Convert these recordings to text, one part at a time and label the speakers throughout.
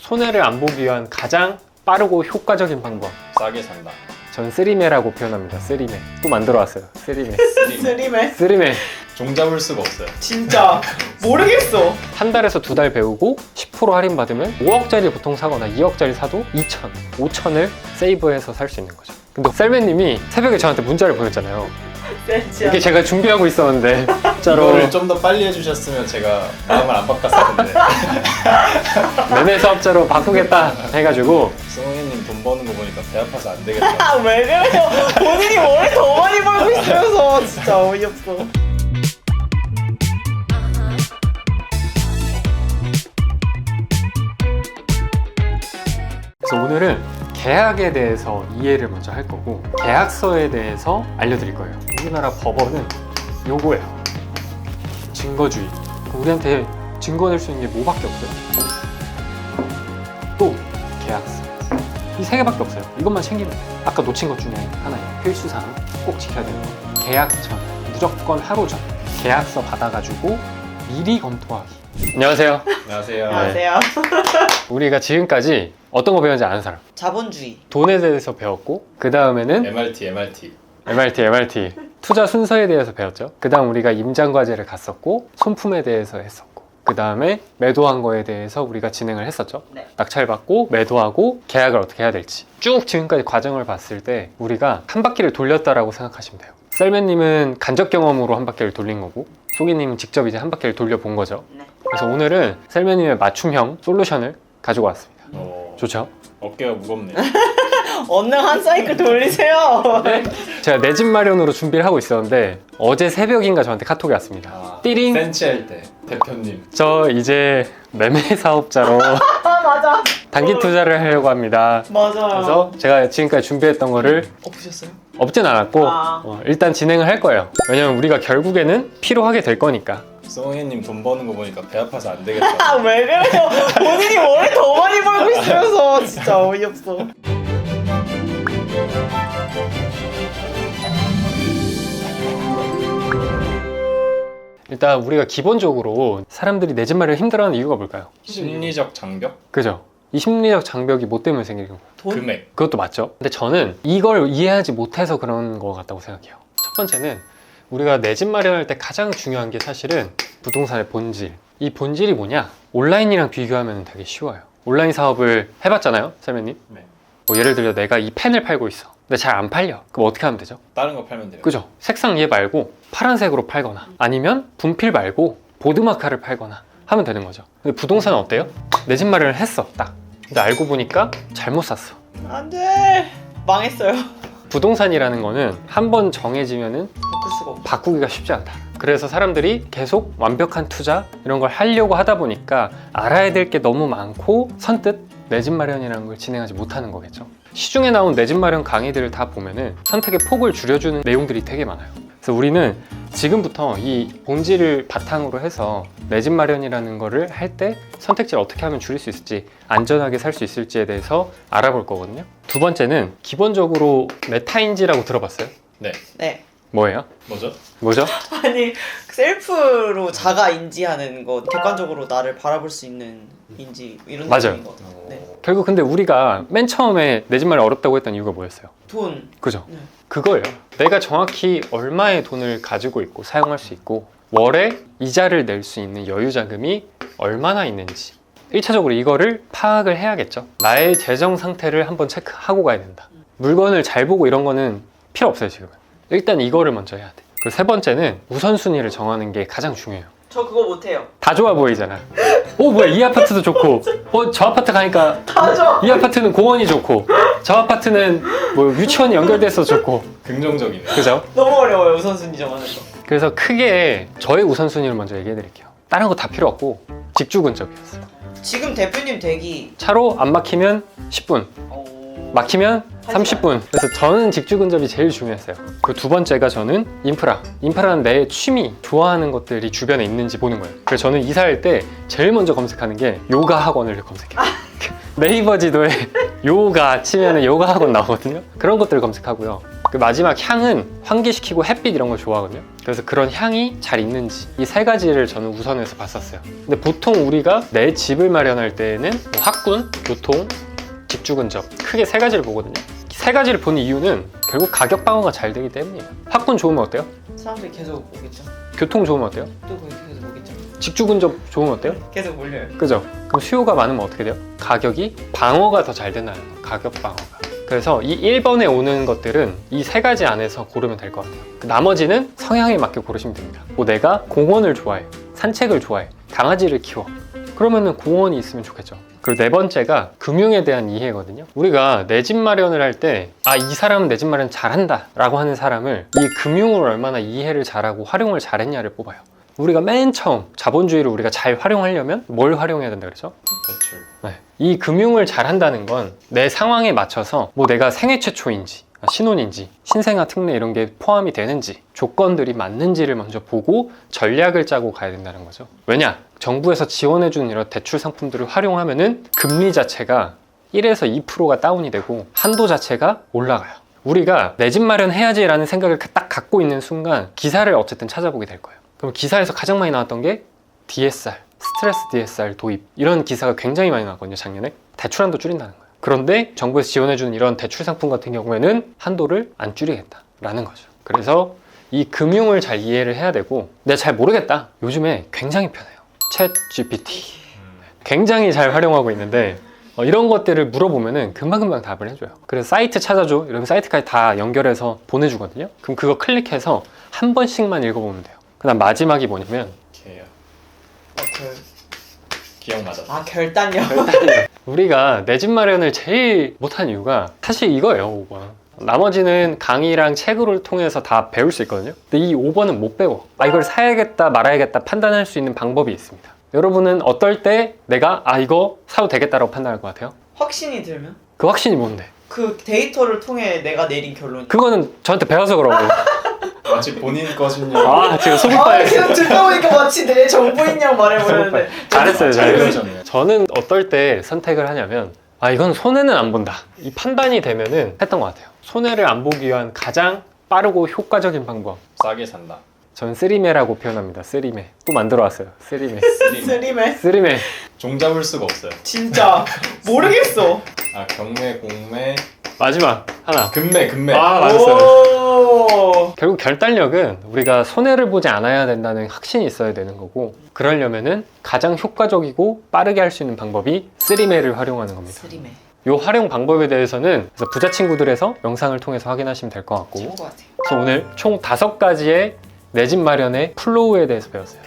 Speaker 1: 손해를 안 보기 위한 가장 빠르고 효과적인 방법.
Speaker 2: 싸게 산다.
Speaker 1: 저는 쓰리매라고 표현합니다. 쓰리매. 또 만들어 왔어요. 쓰리매.
Speaker 3: 쓰리매?
Speaker 1: 쓰리매.
Speaker 2: 종 잡을 수가 없어요.
Speaker 3: 진짜 모르겠어.
Speaker 1: 한 달에서 2달 배우고 10% 할인 받으면 5억짜리 보통 사거나 2억짜리 사도 2천, 5천을 세이브해서 살 수 있는 거죠. 근데 셀맨님이 새벽에 저한테 문자를 보냈잖아요.
Speaker 3: 센치야.
Speaker 1: 이게 제가 준비하고 있었는데 진짜로
Speaker 2: 이거를 좀 더 빨리 해주셨으면 제가 마음을 안 바꿨을 텐데.
Speaker 1: 매매 사업자로 바꾸겠다 해가지고
Speaker 2: 승훈이님 돈 버는 거 보니까 배 아파서 안 되겠다.
Speaker 3: 아, 왜 그래요? 본인이 뭘 더 많이 벌고 있으면서 진짜 어이없어.
Speaker 1: 그래서 오늘은 계약에 대해서 이해를 먼저 할 거고 계약서에 대해서 알려드릴 거예요. 우리나라 법원은 요거예요. 증거주의. 우리한테 증거 낼 수 있는 게 뭐밖에 없어요? 또 계약서. 이 세 개밖에 없어요. 이것만 챙기면 돼요. 아까 놓친 것 중에 하나예요. 필수사항 꼭 지켜야 되는 거. 계약 전, 무조건 하루 전 계약서 받아가지고 미리 검토하기. 안녕하세요.
Speaker 2: 안녕하세요.
Speaker 3: 안녕하세요.
Speaker 1: 우리가 지금까지 어떤 거 배웠는지 아는 사람?
Speaker 3: 자본주의.
Speaker 1: 돈에 대해서 배웠고 그 다음에는 MRT 투자 순서에 대해서 배웠죠. 그 다음 우리가 임장과제를 갔었고 손품에 대해서 했었고 그 다음에 매도한 거에 대해서 우리가 진행을 했었죠.
Speaker 3: 네.
Speaker 1: 낙찰받고 매도하고 계약을 어떻게 해야 될지 쭉 지금까지 과정을 봤을 때 우리가 한 바퀴를 돌렸다라고 생각하시면 돼요. 셀맨님은 간접 경험으로 한 바퀴를 돌린 거고 소기님은 직접 이제 한 바퀴를 돌려본 거죠.
Speaker 3: 네.
Speaker 1: 그래서 오늘은 셀맨님의 맞춤형 솔루션을 가지고 왔습니다. 좋죠?
Speaker 2: 어깨가 무겁네요.
Speaker 3: 얼른 한 사이클 돌리세요.
Speaker 1: 제가 내 집 마련으로 준비를 하고 있었는데 어제 새벽인가 저한테 카톡이 왔습니다. 띠링!
Speaker 2: 센치할 때 대표님.
Speaker 1: 저 이제 매매 사업자로
Speaker 3: 아, 맞아.
Speaker 1: 단기 투자를 하려고 합니다.
Speaker 3: 맞아요.
Speaker 1: 그래서 제가 지금까지 준비했던 거를
Speaker 3: 엎으셨어요?
Speaker 1: 없진 않았고
Speaker 3: 아.
Speaker 1: 일단 진행을 할 거예요. 왜냐면 우리가 결국에는 필요하게 될 거니까.
Speaker 2: 승훈이님 돈 버는 거 보니까 배 아파서 안 되겠다.
Speaker 3: 아, 왜 그래요? 본인이 뭘 더 많이 벌고 있으면서 진짜 어이없어.
Speaker 1: 일단 우리가 기본적으로 사람들이 내 집 마련 힘들어하는 이유가 뭘까요?
Speaker 2: 심리적 장벽?
Speaker 1: 그죠? 이 심리적 장벽이 뭐 때문에 생기는 거예요?
Speaker 3: 돈?
Speaker 2: 금액.
Speaker 1: 그것도 맞죠. 근데 저는 이걸 이해하지 못해서 그런 것 같다고 생각해요. 첫 번째는 우리가 내 집 마련할 때 가장 중요한 게 사실은 부동산의 본질. 이 본질이 뭐냐? 온라인이랑 비교하면 되게 쉬워요. 온라인 사업을 해봤잖아요, 셀맨님?
Speaker 2: 네.
Speaker 1: 뭐 예를 들어 내가 이 펜을 팔고 있어. 근데 잘 안 팔려. 그럼 어떻게 하면 되죠?
Speaker 2: 다른 거 팔면 돼요.
Speaker 1: 그죠? 색상 얘 말고 파란색으로 팔거나 아니면 분필 말고 보드마카를 팔거나 하면 되는 거죠. 근데 부동산은 어때요? 내 집 마련을 했어, 딱. 근데 알고 보니까 잘못 샀어.
Speaker 3: 안 돼. 망했어요.
Speaker 1: 부동산이라는 거는 한 번 정해지면은
Speaker 3: 바꿀 수가 없어.
Speaker 1: 바꾸기가 쉽지 않다. 그래서 사람들이 계속 완벽한 투자 이런 걸 하려고 하다 보니까 알아야 될 게 너무 많고 선뜻 내 집 마련이라는 걸 진행하지 못하는 거겠죠. 시중에 나온 내 집 마련 강의들을 다 보면은 선택의 폭을 줄여주는 내용들이 되게 많아요. 그래서 우리는 지금부터 이 본질을 바탕으로 해서 내 집 마련이라는 거를 할 때 선택지를 어떻게 하면 줄일 수 있을지 안전하게 살 수 있을지에 대해서 알아볼 거거든요. 두 번째는 기본적으로 메타인지라고 들어봤어요?
Speaker 2: 네.
Speaker 3: 네.
Speaker 1: 뭐예요?
Speaker 2: 뭐죠?
Speaker 1: 뭐죠?
Speaker 3: 아니, 셀프로 자가 인지하는 거, 객관적으로 나를 바라볼 수 있는 인지 이런
Speaker 1: 맞아요.
Speaker 3: 느낌인 것 같아요. 네.
Speaker 1: 결국 근데 우리가 맨 처음에 내 집 마련 어렵다고 했던 이유가 뭐였어요?
Speaker 3: 돈.
Speaker 1: 그죠?
Speaker 3: 네.
Speaker 1: 그거예요. 내가 정확히 얼마의 돈을 가지고 있고 사용할 수 있고 월에 이자를 낼 수 있는 여유 자금이 얼마나 있는지 1차적으로 이거를 파악을 해야겠죠. 나의 재정 상태를 한번 체크하고 가야 된다. 물건을 잘 보고 이런 거는 필요 없어요, 지금은. 일단 이거를 먼저 해야 돼. 그리고 세 번째는 우선순위를 정하는 게 가장 중요해요.
Speaker 3: 저 그거 못해요.
Speaker 1: 다 좋아 보이잖아. 뭐야, 이 아파트도 좋고 저 아파트 가니까
Speaker 3: 다 좋아.
Speaker 1: 이 아파트는 공원이 좋고 저 아파트는 뭐 유치원이 연결돼서 좋고
Speaker 2: 긍정적이네.
Speaker 1: 그죠?
Speaker 3: 너무 어려워요, 우선순위 정하는 거.
Speaker 1: 그래서 크게 저의 우선순위를 먼저 얘기해 드릴게요. 다른 거 다 필요 없고 직주 근접이었어요.
Speaker 3: 지금 대표님 댁이
Speaker 1: 차로 안 막히면 10분, 막히면 30분. 그래서 저는 직주 근접이 제일 중요했어요. 그 두 번째가 저는 인프라는 내 취미, 좋아하는 것들이 주변에 있는지 보는 거예요. 그래서 저는 이사할 때 제일 먼저 검색하는 게 요가 학원을 검색해요. 네이버 지도에 요가 치면은 요가 학원 나오거든요. 그런 것들을 검색하고요. 그 마지막 향은 환기시키고 햇빛 이런 걸 좋아하거든요. 그래서 그런 향이 잘 있는지 이 세 가지를 저는 우선해서 봤었어요. 근데 보통 우리가 내 집을 마련할 때에는 뭐 학군, 교통, 직주 근접 크게 세 가지를 보거든요. 세 가지를 보는 이유는 결국 가격 방어가 잘 되기 때문이에요. 학군 좋으면 어때요?
Speaker 3: 사람들이 계속 오겠죠.
Speaker 1: 교통 좋으면 어때요?
Speaker 3: 또 거기 계속 오겠죠.
Speaker 1: 직주 근접 좋으면 어때요?
Speaker 3: 계속 몰려요.
Speaker 1: 그죠? 그럼 수요가 많으면 어떻게 돼요? 가격이 방어가 더 잘 된다는 거예요. 가격 방어가. 그래서 이 1번에 오는 것들은 이 세 가지 안에서 고르면 될 것 같아요. 나머지는 성향에 맞게 고르시면 됩니다. 뭐 내가 공원을 좋아해, 산책을 좋아해, 강아지를 키워. 그러면은 공원이 있으면 좋겠죠. 그리고 네 번째가 금융에 대한 이해거든요. 우리가 내 집 마련을 할 때 이 사람은 내 집 마련 잘한다 라고 하는 사람을 이 금융을 얼마나 이해를 잘하고 활용을 잘했냐를 뽑아요. 우리가 맨 처음 자본주의를 우리가 잘 활용하려면 뭘 활용해야 된다 그랬죠?
Speaker 2: 대출.
Speaker 1: 네. 이 금융을 잘한다는 건 내 상황에 맞춰서 뭐 내가 생애 최초인지 신혼인지 신생아 특례 이런 게 포함이 되는지 조건들이 맞는지를 먼저 보고 전략을 짜고 가야 된다는 거죠. 왜냐? 정부에서 지원해주는 이런 대출 상품들을 활용하면은 금리 자체가 1에서 2%가 다운이 되고 한도 자체가 올라가요. 우리가 내 집 마련해야지 라는 생각을 딱 갖고 있는 순간 기사를 어쨌든 찾아보게 될 거예요. 그럼 기사에서 가장 많이 나왔던 게 DSR, 스트레스 DSR 도입 이런 기사가 굉장히 많이 나왔거든요. 작년에. 대출 한도 줄인다는 거예요. 그런데 정부에서 지원해주는 이런 대출 상품 같은 경우에는 한도를 안 줄이겠다라는 거죠. 그래서 이 금융을 잘 이해를 해야 되고 내가 잘 모르겠다. 요즘에 굉장히 편해요. 챗 GPT 굉장히 잘 활용하고 있는데 이런 것들을 물어보면은 금방금방 답을 해줘요. 그래서 사이트 찾아줘 이러면 사이트까지 다 연결해서 보내주거든요. 그럼 그거 클릭해서 한 번씩만 읽어보면 돼요. 그 다음 마지막이 뭐냐면
Speaker 2: 계약. 기억 맞았다.
Speaker 3: 결단력.
Speaker 1: 우리가 내 집 마련을 제일 못한 이유가 사실 이거예요. 5번. 나머지는 강의랑 책을 통해서 다 배울 수 있거든요. 근데 이 5번은 못 배워. 이걸 사야겠다 말아야겠다 판단할 수 있는 방법이 있습니다. 여러분은 어떨 때 내가 이거 사도 되겠다라고 판단할 것 같아요?
Speaker 3: 확신이 들면?
Speaker 1: 그 확신이 뭔데?
Speaker 3: 그 데이터를 통해 내가 내린 결론.
Speaker 1: 그거는 저한테 배워서 그러고.
Speaker 2: 마치 본인 것이냐.
Speaker 1: 지금 속이
Speaker 3: 지금
Speaker 1: 빠졌어요.
Speaker 3: 듣다 보니까 마치 내 정보인양 말해버렸는데.
Speaker 1: 잘했어요.
Speaker 2: 잘
Speaker 1: 잘했어요.
Speaker 2: 배우셨네요.
Speaker 1: 저는 어떨 때 선택을 하냐면 이건 손해는 안 본다. 이 판단이 되면은 했던 것 같아요. 손해를 안 보기 위한 가장 빠르고 효과적인 방법.
Speaker 2: 싸게 산다.
Speaker 1: 저는 쓰리매라고 표현합니다. 쓰리매. 또 만들어 왔어요. 쓰리매.
Speaker 3: 쓰리매.
Speaker 1: 쓰리매.
Speaker 2: 종 잡을 수가 없어요.
Speaker 3: 진짜 모르겠어.
Speaker 2: 경매, 공매,
Speaker 1: 마지막 하나.
Speaker 2: 금매.
Speaker 1: 맞았어요.
Speaker 3: 오.
Speaker 1: 결국 결단력은 우리가 손해를 보지 않아야 된다는 확신이 있어야 되는 거고 그러려면은 가장 효과적이고 빠르게 할 수 있는 방법이 쓰리매를 활용하는 겁니다.
Speaker 3: 쓰리매.
Speaker 1: 이 활용 방법에 대해서는 그래서 부자 친구들에서 영상을 통해서 확인하시면 될 것 같고
Speaker 3: 좋은 것 같아요.
Speaker 1: 그래서 오늘 총 5가지의 내 집 마련의 플로우에 대해서 배웠어요.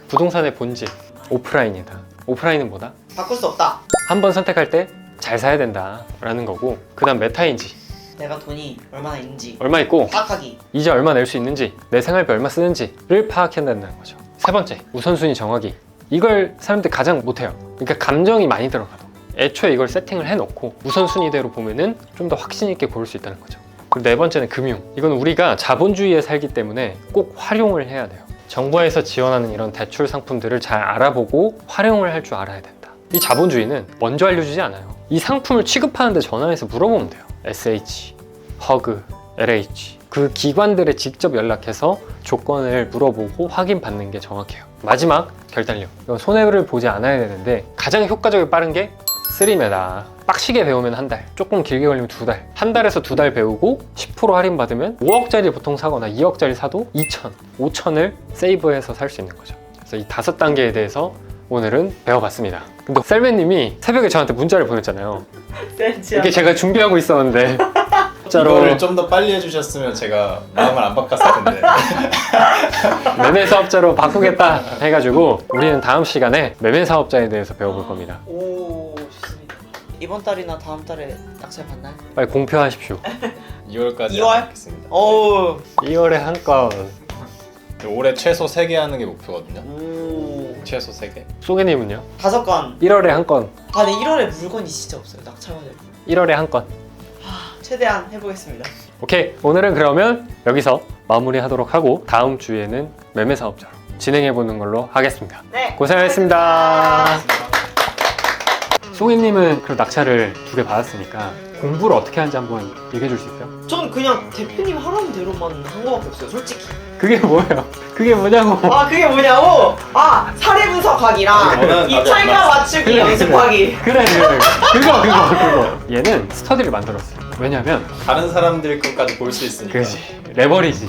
Speaker 1: 부동산의 본질, 오프라인이다. 오프라인은 뭐다?
Speaker 3: 바꿀 수 없다.
Speaker 1: 한 번 선택할 때 잘 사야 된다라는 거고 그 다음 메타인지,
Speaker 3: 내가 돈이 얼마나 있는지
Speaker 1: 얼마 있고
Speaker 3: 파악하기.
Speaker 1: 이제 얼마 낼 수 있는지, 내 생활비 얼마 쓰는지를 파악해야 된다는 거죠. 세 번째, 우선순위 정하기. 이걸 사람들이 가장 못해요. 그러니까 감정이 많이 들어가도 애초에 이걸 세팅을 해놓고 우선순위대로 보면은 좀 더 확신 있게 고를 수 있다는 거죠. 그리고 네 번째는 금융. 이건 우리가 자본주의에 살기 때문에 꼭 활용을 해야 돼요. 정부에서 지원하는 이런 대출 상품들을 잘 알아보고 활용을 할 줄 알아야 된다. 이 자본주의는 먼저 알려주지 않아요. 이 상품을 취급하는데 전화해서 물어보면 돼요. SH, 허그, LH 그 기관들에 직접 연락해서 조건을 물어보고 확인받는 게 정확해요. 마지막, 결단력. 이건 손해를 보지 않아야 되는데 가장 효과적이고 빠른 게 쓰리매다. 빡시게 배우면 한 달, 조금 길게 걸리면 2달. 한 달에서 2달 배우고 10% 할인 받으면 5억짜리 보통 사거나 2억짜리 사도 2천, 5천을 세이브해서 살 수 있는 거죠. 그래서 이 5단계에 대해서 오늘은 배워봤습니다. 근데 셀맨님이 새벽에 저한테 문자를 보냈잖아요.
Speaker 3: 센치야.
Speaker 1: 이게 제가 준비하고 있었는데 진짜로
Speaker 2: 이거를 좀 더 빨리 해주셨으면 제가 마음을 안 바꿨을 텐데.
Speaker 1: 매매 사업자로 바꾸겠다 해가지고 우리는 다음 시간에 매매 사업자에 대해서 배워볼 겁니다.
Speaker 3: 오, 좋습니다. 이번 달이나 다음 달에 낙찰 받나요?
Speaker 1: 빨리 공표하십시오.
Speaker 2: 2월까지
Speaker 3: 2월?
Speaker 2: 하겠습니다.
Speaker 3: 오.
Speaker 1: 2월에 한 건.
Speaker 2: 올해 최소 3개 하는 게 목표거든요.
Speaker 3: 오.
Speaker 2: 최소 3개.
Speaker 1: 소개님은요?
Speaker 3: 5건.
Speaker 1: 1월에 한 건.
Speaker 3: 근데 1월에 물건이 진짜 없어요. 낙찰받을.
Speaker 1: 1월에 한 건.
Speaker 3: 최대한 해보겠습니다.
Speaker 1: 오케이, 오늘은 그러면 여기서 마무리하도록 하고 다음 주에는 매매 사업자로 진행해보는 걸로 하겠습니다.
Speaker 3: 네.
Speaker 1: 고생하셨습니다. 송이님은 그럼 낙찰을 2개 받았으니까 공부를 어떻게 하는지 한번 얘기해 줄 수 있어요?
Speaker 3: 전 그냥 대표님 하라는 대로만 한 거밖에 없어요, 솔직히.
Speaker 1: 그게 뭐예요? 그게 뭐냐고.
Speaker 3: 아, 그게 뭐냐고? 아, 사례 분석하기랑
Speaker 2: 저는 답이 안
Speaker 3: 입찰가
Speaker 2: 나왔어요.
Speaker 3: 맞추기 연습하기.
Speaker 1: 그래. 그거. 얘는 스터디를 만들었어요. 왜냐면
Speaker 2: 다른 사람들 것까지 볼 수 있으니까.
Speaker 1: 그지 레버리지.